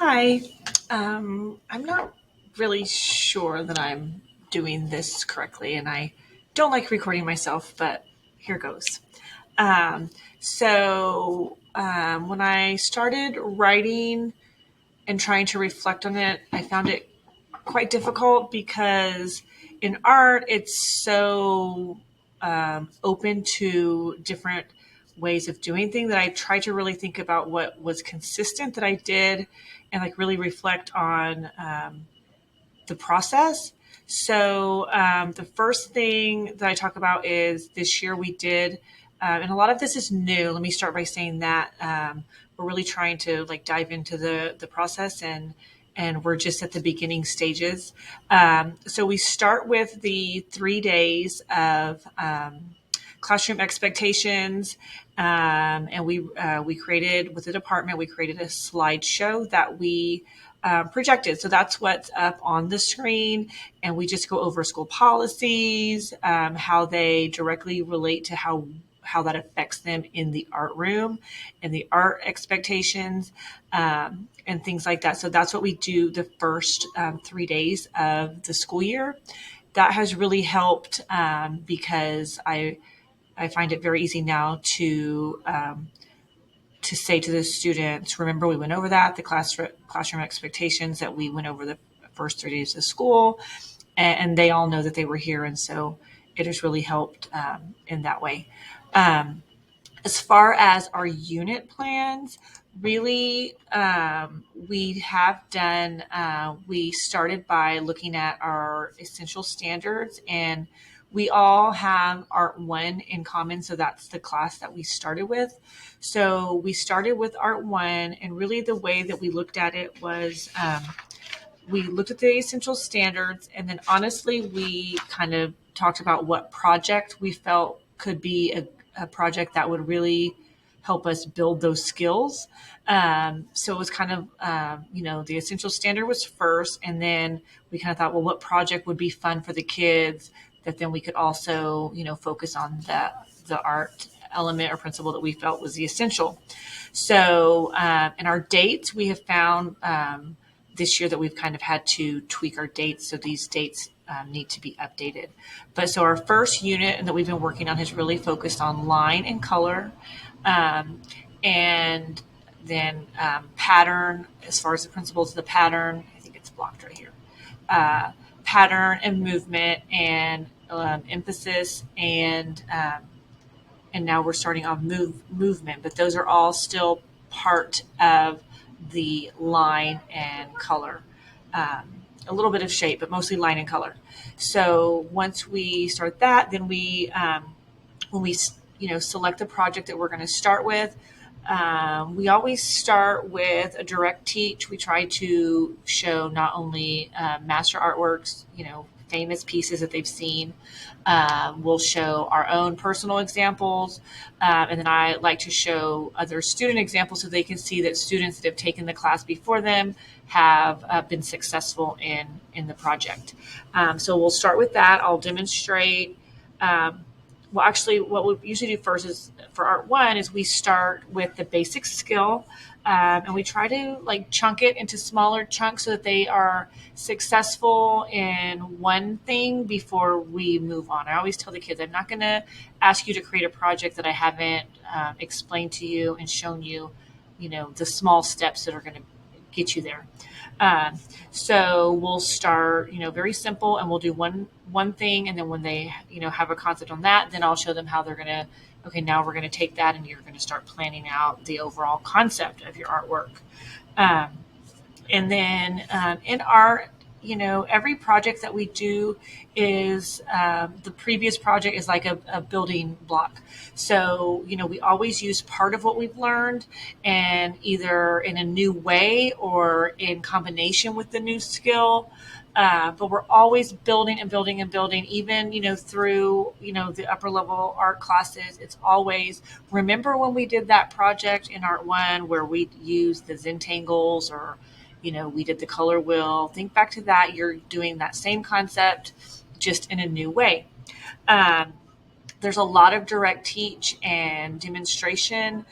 Hi. I'm not really sure that I'm doing this correctly, and I don't like recording myself, but here goes. When I started writing and trying to reflect on it, I found it quite difficult because in art, it's so open to different ways of doing things that I tried to really think about what was consistent that I did and like really reflect on the process. The first thing that I talk about is this year we did, and a lot of this is new. Let me start by saying that we're really trying to like dive into the process and we're just at the beginning stages. So we start with the 3 days of classroom expectations, and we created with the department. We created a slideshow that we projected. So that's what's up on the screen. And we just go over school policies, how they directly relate to how that affects them in the art room and the art expectations, and things like that. So that's what we do the first 3 days of the school year. That has really helped because I find it very easy now to say to the students, remember we went over that, the classroom expectations that we went over the first 3 days of school, and they all know that they were here. And so it has really helped in that way. Um, as far as our unit plans, really, we have done, we started by looking at our essential standards, and we all have Art 1 in common. So that's the class that we started with. So we started with Art 1, and really the way that we looked at it was we looked at the essential standards, and then honestly, we kind of talked about what project we felt could be a project that would really help us build those skills. So it was kind of, the essential standard was first, and then we kind of thought, well, what project would be fun for the kids that then we could also, focus on the art element or principle that we felt was the essential. In our dates, we have found this year that we've kind of had to tweak our dates. So these dates need to be updated. But so our first unit that we've been working on has really focused on line and color, um, and then pattern. As far as the principles of the pattern, I think it's blocked right here. Uh, Pattern and movement and emphasis and now we're starting on movement, but those are all still part of the line and color. A little bit of shape, but mostly line and color. So once we start that, then when we select the project that we're going to start with, we always start with a direct teach. We try to show not only master artworks, famous pieces that they've seen. We'll show our own personal examples, and then I like to show other student examples so they can see that students that have taken the class before them have been successful in the project. So we'll start with that. I'll demonstrate. Well, actually, what we usually do first is for Art 1 is we start with the basic skill, and we try to like chunk it into smaller chunks so that they are successful in one thing before we move on. I always tell the kids, I'm not going to ask you to create a project that I haven't explained to you and shown you, the small steps that are going to get you there. Um, so we'll start, very simple, and we'll do one thing, and then when they, have a concept on that, then I'll show them how they're gonna. Okay, now we're gonna take that, and you're gonna start planning out the overall concept of your artwork. Um, and then in art, every project that we do is the previous project is like a building block. So, we always use part of what we've learned and either in a new way or in combination with the new skill. But we're always building and building and building, even, through, the upper level art classes. It's always, remember when we did that project in Art 1 where we used the Zentangles or we did the color wheel. Think back to that. You're doing that same concept just in a new way. Um, There's a lot of direct teach and demonstration.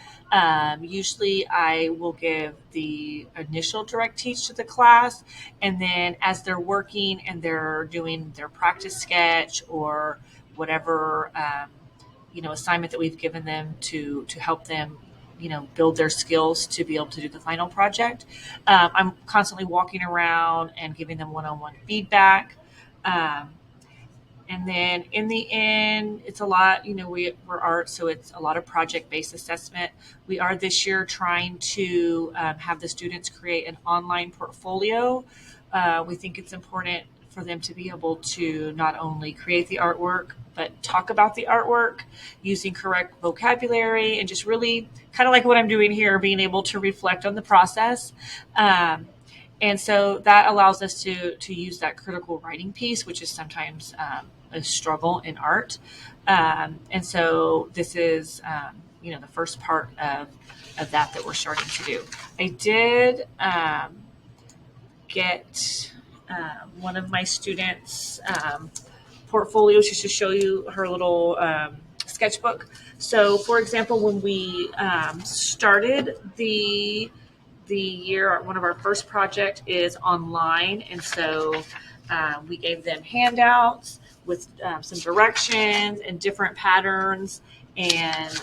Usually, I will give the initial direct teach to the class, and then as they're working and they're doing their practice sketch or whatever assignment that we've given them to help them build their skills to be able to do the final project. I'm constantly walking around and giving them one-on-one feedback. Um, and then in the end, it's a lot, we're art, so it's a lot of project-based assessment. We are this year trying to have the students create an online portfolio. We think it's important for them to be able to not only create the artwork, but talk about the artwork using correct vocabulary and just really kind of like what I'm doing here, being able to reflect on the process. And so that allows us to use that critical writing piece, which is sometimes a struggle in art. And so this is, the first part of that we're starting to do. I did get one of my students' portfolios just to show you her little sketchbook. So, for example, when we started the year, one of our first project is online, and so we gave them handouts with some directions and different patterns and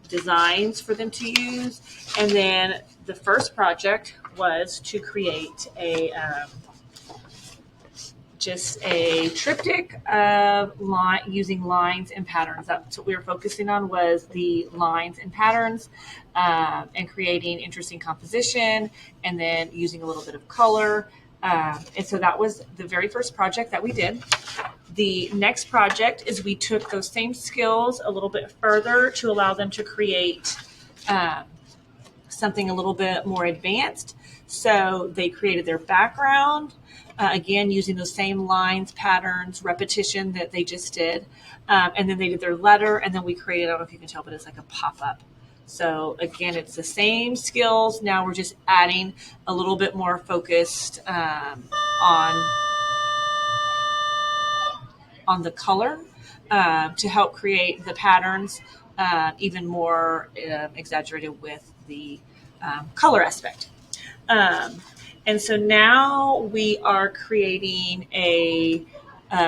designs for them to use. And then the first project was to create just a triptych of using lines and patterns. That's what we were focusing on, was the lines and patterns, and creating interesting composition, and then using a little bit of color. And so that was the very first project that we did. The next project is we took those same skills a little bit further to allow them to create something a little bit more advanced. So they created their background, again, using those same lines, patterns, repetition that they just did. And then they did their letter, and then we created, I don't know if you can tell, but it's like a pop-up. So again, it's the same skills. Now we're just adding a little bit more focused on the color to help create the patterns even more exaggerated with the color aspect. And so now we are creating a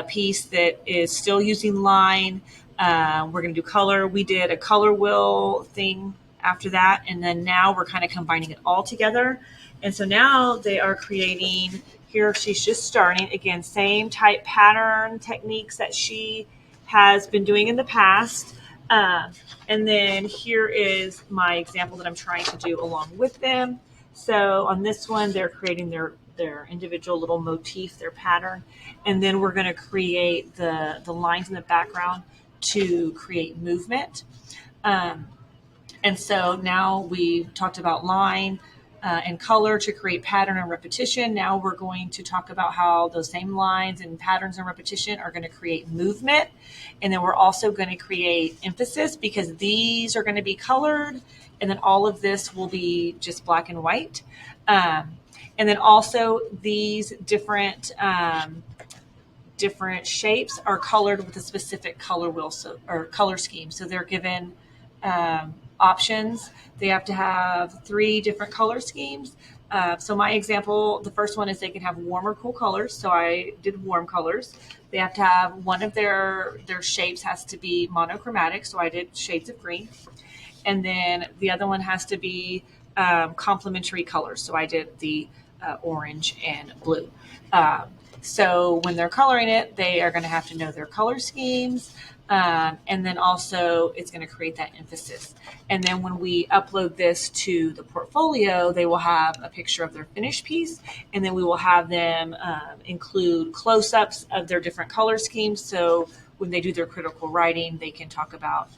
piece that is still using line. We're going to do color. We did a color wheel thing after that, and then now we're kind of combining it all together. And so now they are creating, here she's just starting, again, same type pattern techniques that she has been doing in the past. And then here is my example that I'm trying to do along with them. So on this one, they're creating their individual little motif, their pattern, and then we're going to create the lines in the background to create movement. And so now we've talked about line and color to create pattern and repetition. Now we're going to talk about how those same lines and patterns and repetition are going to create movement. And then we're also going to create emphasis, because these are going to be colored, and then all of this will be just black and white. And then also these different shapes are colored with a specific color wheel, or color scheme. So they're given options. They have to have 3 different color schemes. So my example, the first one is they can have warm or cool colors. So I did warm colors. They have to have one of their shapes has to be monochromatic. So I did shades of green. And then the other one has to be complementary colors. So I did the orange and blue. So when they're coloring it, they are going to have to know their color schemes. And then also it's going to create that emphasis. And then when we upload this to the portfolio, they will have a picture of their finished piece. And then we will have them include close-ups of their different color schemes. So when they do their critical writing, they can talk about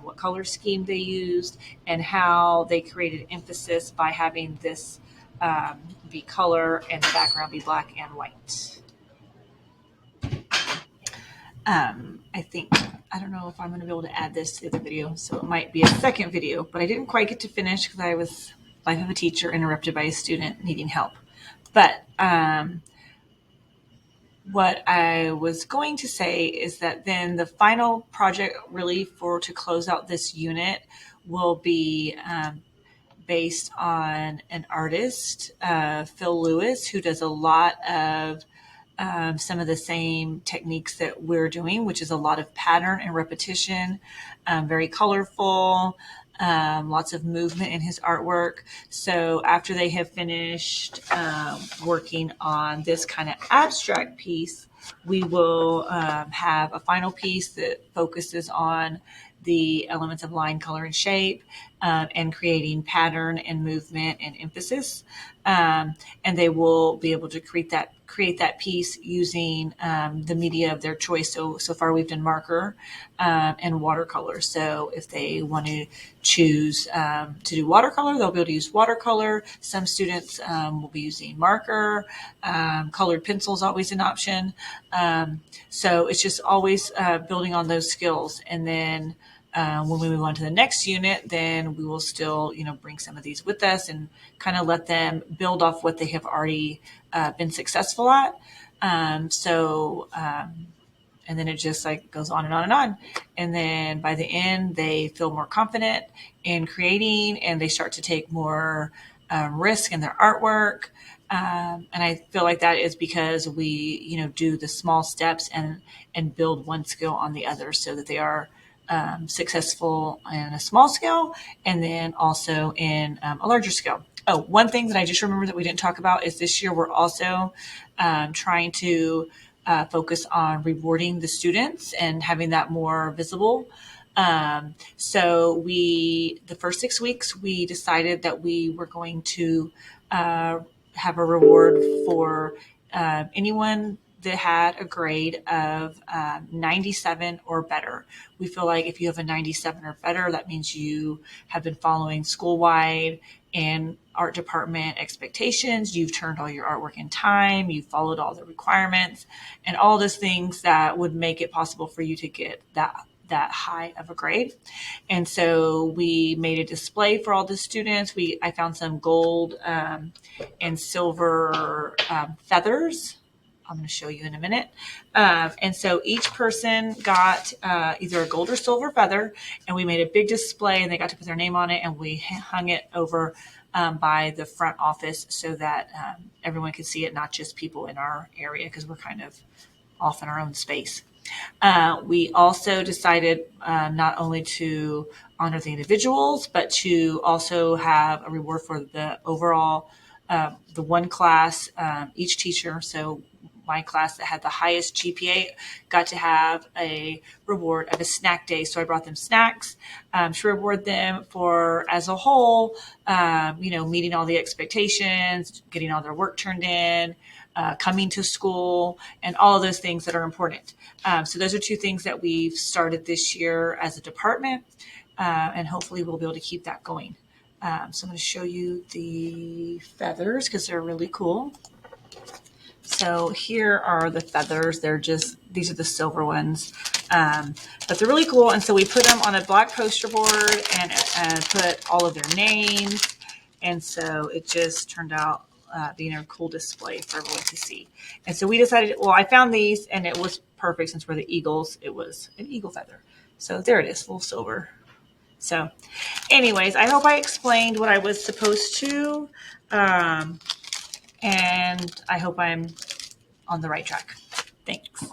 what color scheme they used and how they created emphasis by having this be color and the background be black and white. I don't know if I'm going to be able to add this to the other video, so it might be a second video, but I didn't quite get to finish because I was, life of a teacher, interrupted by a student needing help. But what I was going to say is that then the final project really to close out this unit will be based on an artist, Phil Lewis, who does a lot of some of the same techniques that we're doing, which is a lot of pattern and repetition, very colorful, lots of movement in his artwork. So after they have finished working on this kind of abstract piece, we will have a final piece that focuses on the elements of line, color, and shape, and creating pattern and movement and emphasis. And they will be able to create that piece using the media of their choice. So far we've done marker and watercolor. So if they want to choose to do watercolor, they'll be able to use watercolor. Some students will be using marker. Colored pencil is always an option. So it's just always building on those skills. And then when we move on to the next unit, then we will still, bring some of these with us and kind of let them build off what they have already been successful at. And then it just like goes on and on and on. And then by the end, they feel more confident in creating and they start to take more risk in their artwork. And I feel like that is because we, do the small steps and build one skill on the other so that they are successful in a small scale and then also in a larger scale. Oh, one thing that I just remembered that we didn't talk about is this year we're also trying to focus on rewarding the students and having that more visible. So the first 6 weeks, we decided that we were going to have a reward for anyone that had a grade of 97 or better. We feel like if you have a 97 or better, that means you have been following school-wide and art department expectations. You've turned all your artwork in time. You've followed all the requirements and all those things that would make it possible for you to get that high of a grade. And so we made a display for all the students. I found some gold and silver feathers. I'm going to show you in a minute. And so each person got either a gold or silver feather, and we made a big display, and they got to put their name on it, and we hung it over by the front office so that everyone could see it, not just people in our area, because we're kind of off in our own space. We also decided not only to honor the individuals, but to also have a reward for the overall, the one class, each teacher. So my class that had the highest GPA got to have a reward of a snack day. So I brought them snacks to reward them for, as a whole, meeting all the expectations, getting all their work turned in, coming to school, and all of those things that are important. So those are two things that we've started this year as a department, and hopefully we'll be able to keep that going. So I'm going to show you the feathers because they're really cool. So here are the feathers. These are the silver ones, but they're really cool. And so we put them on a black poster board and put all of their names. And so it just turned out being a cool display for everyone to see. And so we decided, I found these and it was perfect since we're the Eagles. It was an eagle feather. So there it is, full silver. So anyways, I hope I explained what I was supposed to. And I hope I'm on the right track. Thanks.